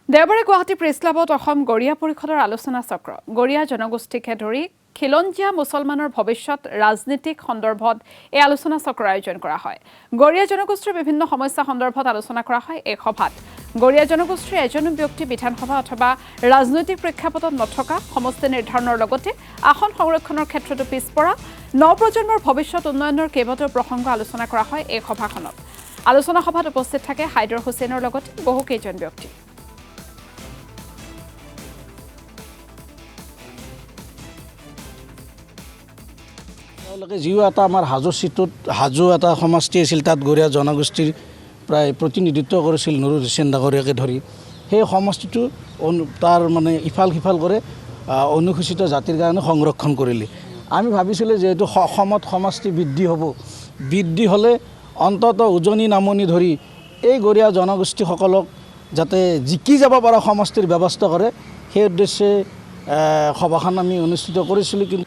দেওবাৰে গুৱাহাটী প্ৰেছ ক্লাবত অসম গৰিয়া পৰিষদৰ আলোচনা চক্ৰ গৰিয়া জনগোষ্ঠীকে ধৰি খিলঞ্জীয়া মুছলমানৰ ভৱিষ্যত ৰাজনীতিক সন্দৰ্ভত এই আলোচনা চক্ৰ আয়োজন কৰা হয়। গৰিয়া জনগোষ্ঠীৰ বিভিন্ন সমস্যা সন্দৰ্ভত আলোচনা কৰা হয় এই সভাত। গৰিয়া জনগোষ্ঠীৰ এজনো ব্যক্তি বিধানসভা অথবা ৰাজনৈতিক প্ৰেক্ষাপটত নথকা, সমষ্টি নিৰ্ধাৰণৰ লগতে আসন সংৰক্ষণৰ ক্ষেত্ৰতো পিছপৰা নৱপ্ৰজন্মৰ ভৱিষ্যত উন্নয়নৰ কেইবাটাও প্ৰসংগ আলোচনা কৰা হয় এই সভাখনত। আলোচনা সভাত উপস্থিত থাকে হাইদৰ হুছেইনৰ লগতে বহুকেইজন ব্যক্তি। যিও এটা আমাৰ হাজো চিটত হাজো এটা সমষ্টি আছিল, তাত গৰিয়া জনগোষ্ঠীৰ প্ৰায় প্ৰতিনিধিত্ব কৰিছিল নুৰুল হুছেইন ডাঙৰীয়াকে ধৰি। সেই সমষ্টিটো তাৰ মানে ইফাল সিফাল কৰে অনুসূচিত জাতিৰ কাৰণে সংৰক্ষণ কৰিলে। আমি ভাবিছিলোঁ যে এইটো অসমত সমষ্টি বৃদ্ধি হ'ব, বৃদ্ধি হ'লে অন্তত উজনি নামনি ধৰি এই গৰিয়া জনগোষ্ঠীসকলক যাতে জিকি যাব পৰা সমষ্টিৰ ব্যৱস্থা কৰে, সেই উদ্দেশ্যে সভাখন আমি অনুষ্ঠিত কৰিছিলোঁ। কিন্তু